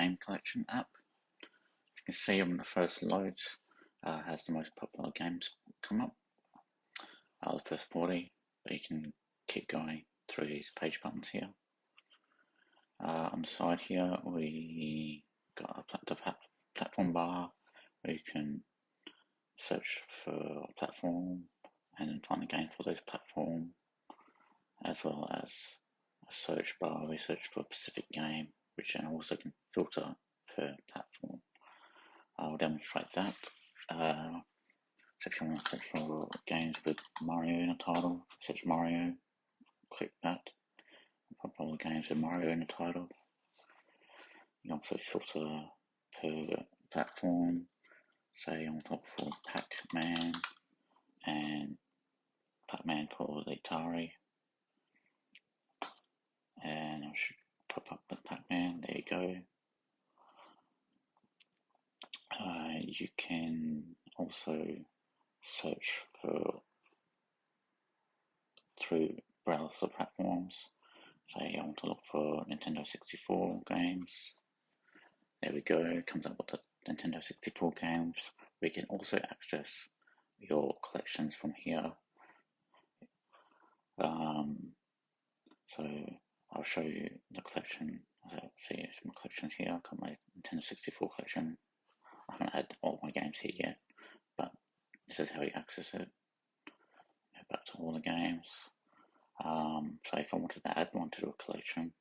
game collection app. You can see when the first loads has the most popular games come up, the first 40, but you can keep going through these page buttons here. On the side here we got the platform bar where you can search for a platform and then find a game for those platform, as well as a search bar where we search for a specific game, which then also can filter per platform. I'll demonstrate that. So if you want to search for games with Mario in a title, search Mario, click that. Pop all the games with Mario in the title. You can also filter per platform. Say you want to look for Pac-Man and Pac-Man for the Atari. And I should pop up with Pac-Man, there you go. You can also search for through browser platforms. Say I want to look for Nintendo 64 games. There we go, it comes up with the Nintendo 64 games. We can also access your collections from here. So I'll show you the collection. So see my collections here. I've got my Nintendo 64 collection. I haven't had all my games here yet, but this is how you access it. Go back to all the games. So if I wanted to add one to a collection,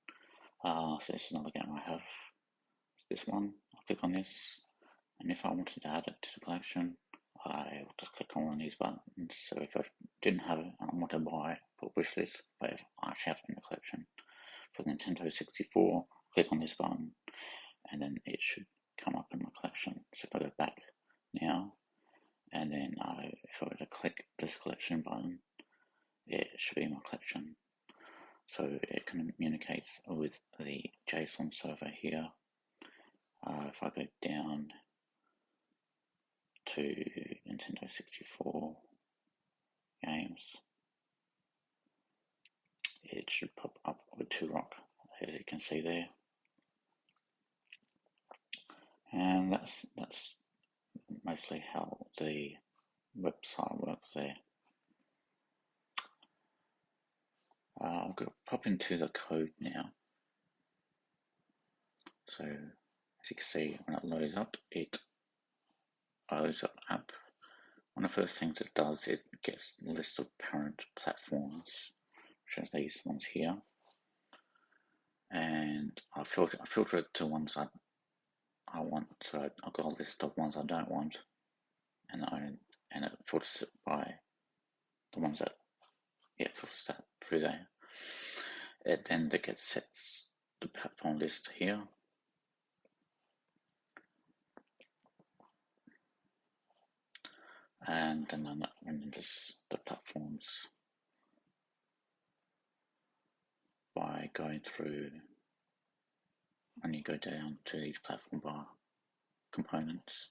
so this is another game I have. It's this one. I'll click on this, and if I wanted to add it to the collection, I will just click on one of these buttons. So if I didn't have it and I want to buy it, put wish list, but if I actually have it in the collection for Nintendo 64, click on this button, and then it should come up in my collection. So if I go back now, and then if I were to click this collection button, it should be in my collection. So it communicates with the JSON server here. If I go down to Nintendo 64 games, it should pop up with Turok, as you can see there. And that's mostly how the website works there. I'll go pop into the code now. So as you can see, when it loads up, it loads up. One of the first things it does, it gets the list of parent platforms, which are these ones here. And I filter it to ones I want. So I've got a list of ones I don't want, and it filters it by the ones that filters that through there. It then sets the platform list here. And then it renders the platforms by going through, and you go down to these platform bar components.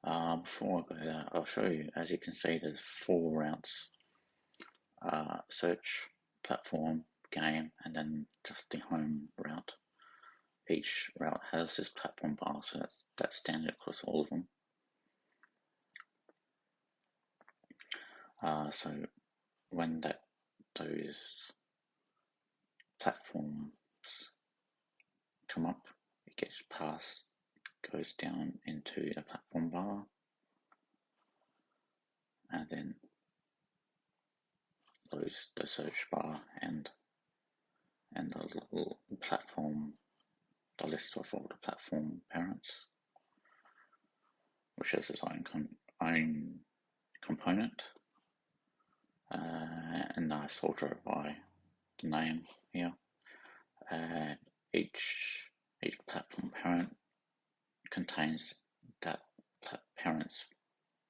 Before I go there, I'll show you, as you can see, there's 4 routes: search, platform, game, and then just the home route. Each route has this platform bar, so that's standard across all of them. So when those platforms come up, it gets passed, goes down into the platform bar, and then loads the search bar and the little platform, the list of all the platform parents, which is its own component, and I filter it by the name here. Each platform parent contains that parent's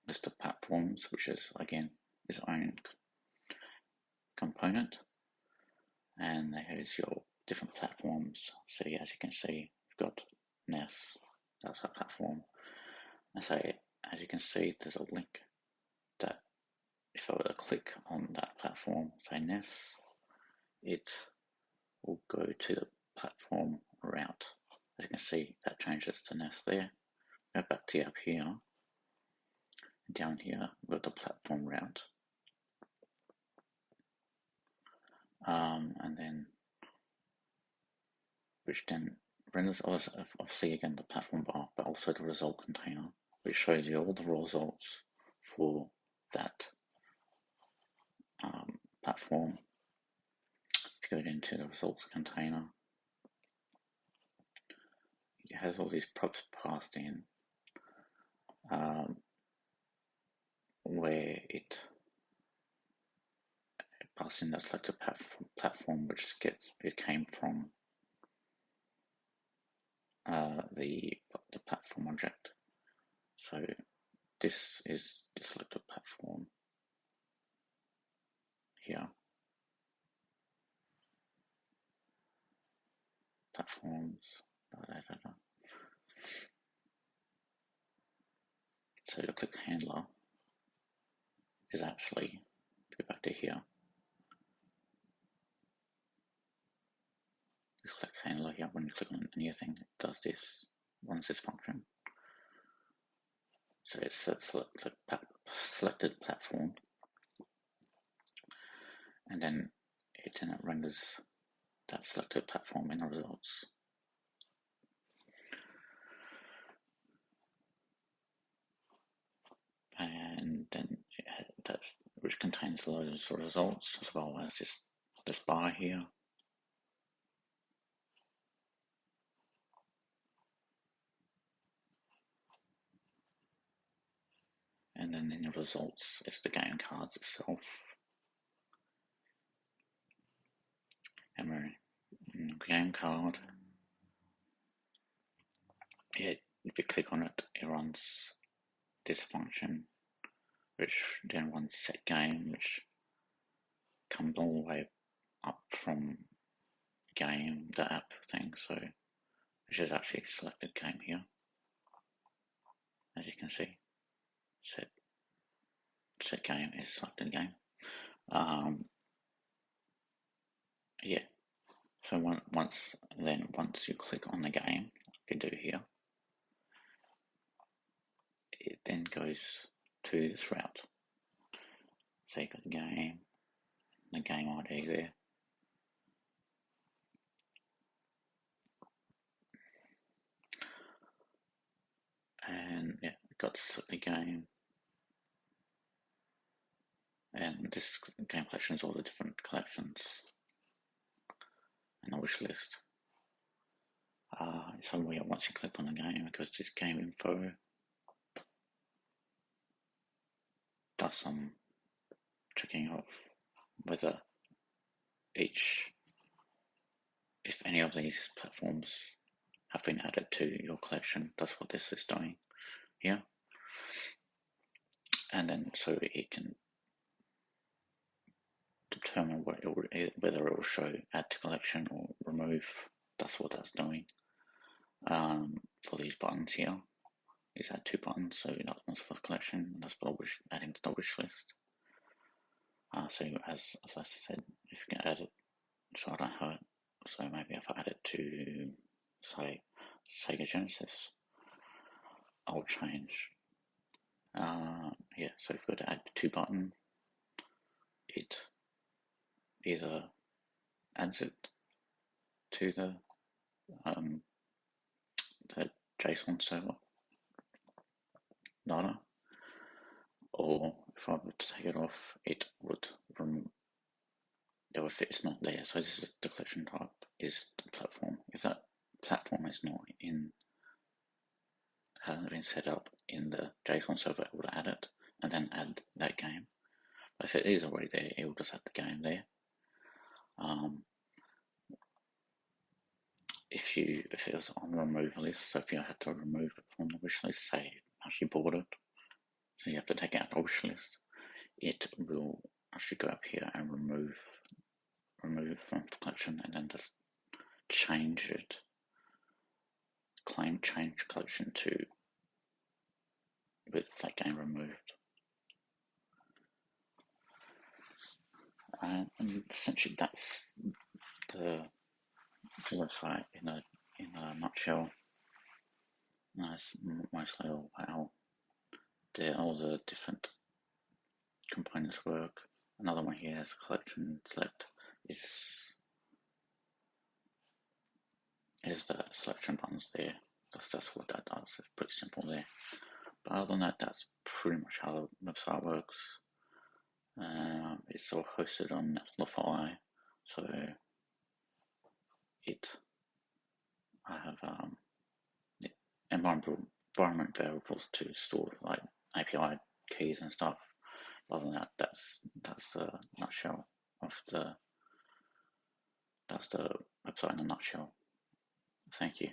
list of platforms, which is again its own component. And here's your different platforms. So as you can see, you've got NES, that's our platform. And so as you can see, there's a link that if I were to click on that platform, say NES, it will go to the platform route, As you can see, that changes to Nest there. Go back to up here. Down here, we've got the platform route. And then, which then renders obviously again the platform bar, but also the result container, which shows you all the results for that platform. If you go into the results container, it has all these props passed in, where it passes in that selected platform, which came from the platform object. So this is the selected platform here. Platforms. So the click handler is actually, go back to here, this click handler here, when you click on anything, it does this, runs this function. So it's a selected platform, and then it renders that selected platform in the results. And then which contains loads of results, as well as this bar here. And then in the results, it's the game cards itself. And we're in the game card. Yeah, if you click on it, it runs this function, which then runs set game, which comes all the way up from game, the app thing, so which is actually selected game here, as you can see. Set game is selected game. Yeah. So once you click on the game, like you do here, it then goes to this route. So you got the game ID there. And yeah, got to select the game. And this game collection is all the different collections and a wish list. So once you click on the game, it goes to this game info. Does some checking of whether if any of these platforms have been added to your collection. That's what this is doing here. And then so it can determine whether it will show add to collection or remove. That's what that's doing. For these buttons here, these add 2 buttons, so that one's for the collection, and that's for adding to the wish list. So as I said, if you can add it, so I don't have it, so maybe if I add it to, say, Sega Genesis, I'll change. Yeah, so if we go to add to button, it either adds it to the JSON server data, or if I were to take it off, it would if it's not there. So this is the collection type, is the platform. If that platform is not hasn't been set up in the JSON server, it will add it and then add that game. But if it is already there, it will just add the game there. If it was on the remove list, so if you had to remove it from the wish list, say actually bought it, so you have to take out the wish list, it will actually go up here and remove from the collection, and then just change it, change collection to with that game removed. And essentially that's the website in a in a nutshell. That's mostly how all the different components work. Another one here is collection select is the selection buttons there. That's what that does. It's pretty simple there. But other than that, that's pretty much how the website works. It's all hosted on Netlify, so I have environment variables to store like API keys and stuff. Other than that, that's the nutshell of that's the website in a nutshell. Thank you.